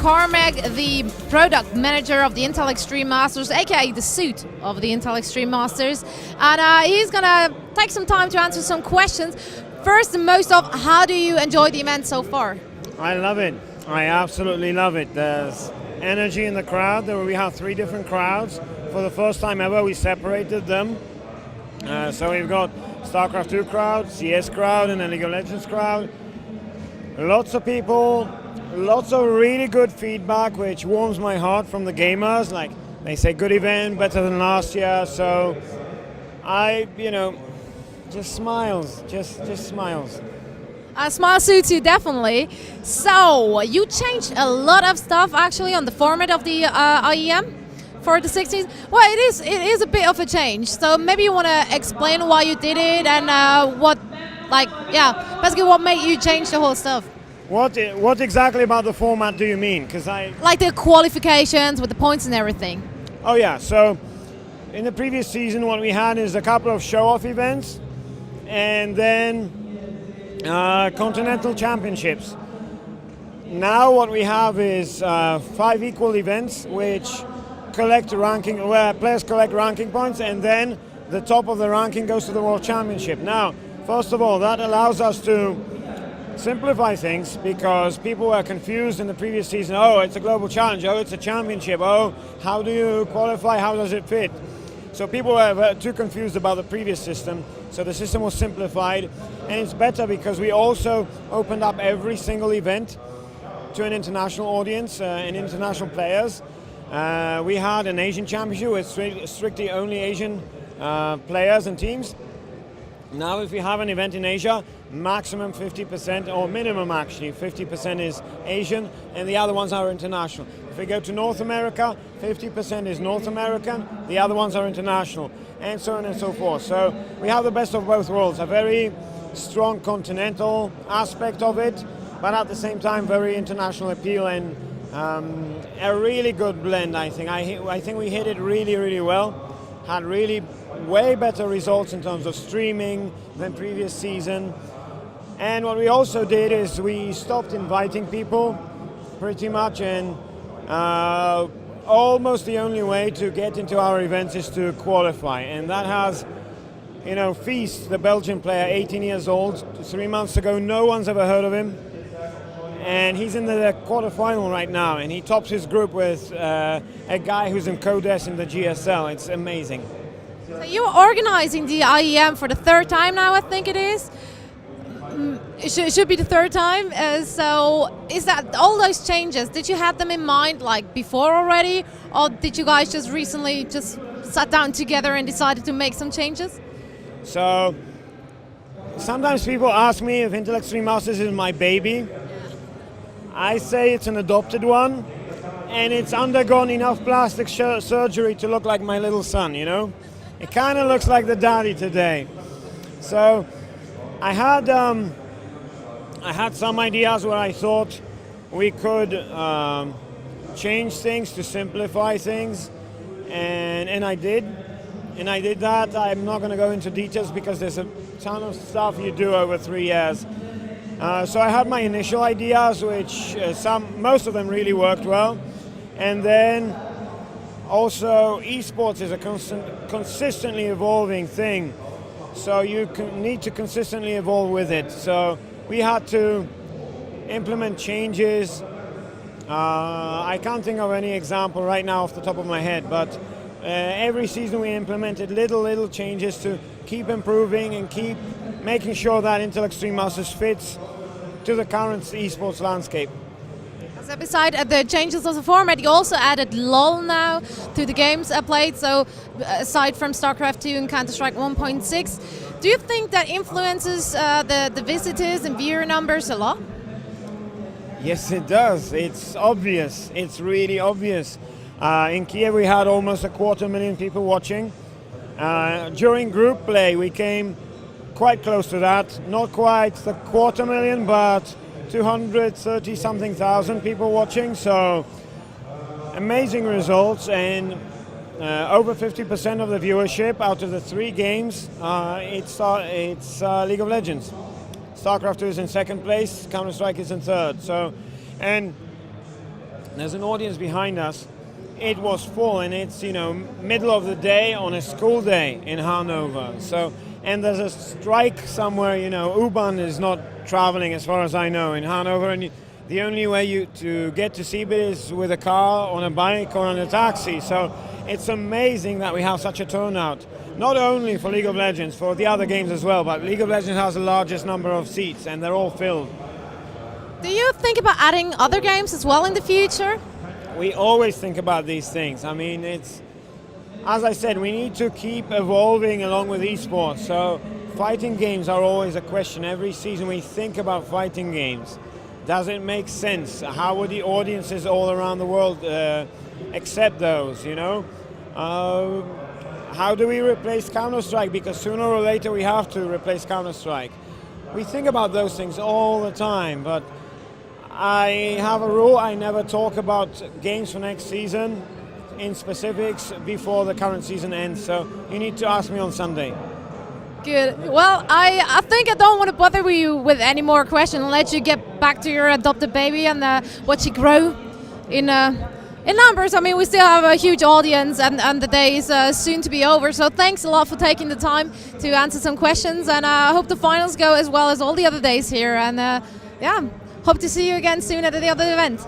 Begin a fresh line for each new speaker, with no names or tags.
Carmac, the product manager of the Intel Extreme Masters, aka the suit of the Intel Extreme Masters, and he's gonna take some time to answer some questions. First and most of, how do you enjoy the event so far?
I love it. I absolutely love it. There's energy in the crowd. We have 3 different crowds. For the first time ever, we separated them. So we've got StarCraft 2 crowd, CS crowd, and a League of Legends crowd. Lots of people, lots of really good feedback, which warms my heart from the gamers. Like, they say, good event, better than last year. So just smiles, just smiles.
Smile suits you, definitely. So, you changed a lot of stuff actually on the format of the IEM for the 16th. Well, it is a bit of a change. So maybe you want to explain why you did it and basically what made you change the whole stuff.
What exactly about the format do you mean?
Like the qualifications with the points and everything.
Oh yeah, so in the previous season what we had is a couple of show-off events and then continental championships. Now what we have is 5 equal events which collect ranking, where players collect ranking points, and then the top of the ranking goes to the World Championship. Now, first of all, that allows us to simplify things because people were confused in the previous season. Oh, it's a global challenge. Oh, it's a championship. Oh, how do you qualify? How does it fit? So people were too confused about the previous system. So the system was simplified, and it's better because we also opened up every single event to an international audience and international players. We had an Asian championship with strictly only Asian players and teams. Now if we have an event in Asia, maximum 50%, or minimum actually, 50% is Asian and the other ones are international. If we go to North America, 50% is North American, the other ones are international, and so on and so forth. So we have the best of both worlds, a very strong continental aspect of it, but at the same time very international appeal and a really good blend, I think. I think we hit it really, really well. Had really way better results in terms of streaming than previous season. And what we also did is we stopped inviting people pretty much, and almost the only way to get into our events is to qualify. And that has, Feast, the Belgian player, 18 years old, 3 months ago, no one's ever heard of him. And he's in the quarterfinal right now, and he tops his group with a guy who's in CODES in the GSL. It's amazing.
So you're organizing the IEM for the 3rd time now, I think it is. It should be the 3rd time. So is that all those changes, did you have them in mind like before already, or did you guys just recently just sat down together and decided to make some changes?
So sometimes people ask me if Intel Extreme Masters is my baby. I say it's an adopted one, and it's undergone enough plastic surgery to look like my little son, It kind of looks like the daddy today. So I had some ideas where I thought we could change things to simplify things, and I did. And I did that. I'm not going to go into details because there's a ton of stuff you do over 3 years. So I had my initial ideas, which most of them really worked well. And then also esports is a consistently evolving thing. So you need to consistently evolve with it. So we had to implement changes. I can't think of any example right now off the top of my head, but every season we implemented little changes to keep improving and keep making sure that Intel Extreme Masters fits to the current esports landscape.
So beside the changes of the format, you also added LoL now to the games played, so aside from StarCraft 2 and Counter-Strike 1.6, do you think that influences the visitors and viewer numbers a lot?
Yes, it does. It's obvious. It's really obvious. In Kiev we had almost 250,000 people watching. During group play we came quite close to that, not quite the 250,000, but 230-something thousand people watching, so amazing results, and over 50% of the viewership out of the 3 games, it's League of Legends. StarCraft 2 is in 2nd place, Counter-Strike is in 3rd. So, and There's an audience behind us. It was full, and it's middle of the day on a school day in Hanover. So, and there's a strike somewhere. U-Bahn is not traveling as far as I know in Hanover, and the only way to get to CeBIT is with a car, on a bike, or on a taxi. So it's amazing that we have such a turnout. Not only for League of Legends, for the other games as well, but League of Legends has the largest number of seats, and they're all filled.
Do you think about adding other games as well in the future?
We always think about these things. I mean, it's, as I said, we need to keep evolving along with esports. So fighting games are always a question. Every season we think about fighting games. Does it make sense? How would the audiences all around the world accept those, How do we replace Counter-Strike? Because sooner or later we have to replace Counter-Strike. We think about those things all the time, but I have a rule: I never talk about games for next season in specifics before the current season ends, so you need to ask me on Sunday.
Good. Well, I think I don't want to bother you with any more questions and let you get back to your adopted baby and watch it grow in numbers. I mean, we still have a huge audience, and the day is soon to be over. So thanks a lot for taking the time to answer some questions, and I hope the finals go as well as all the other days here. And hope to see you again soon at the other event.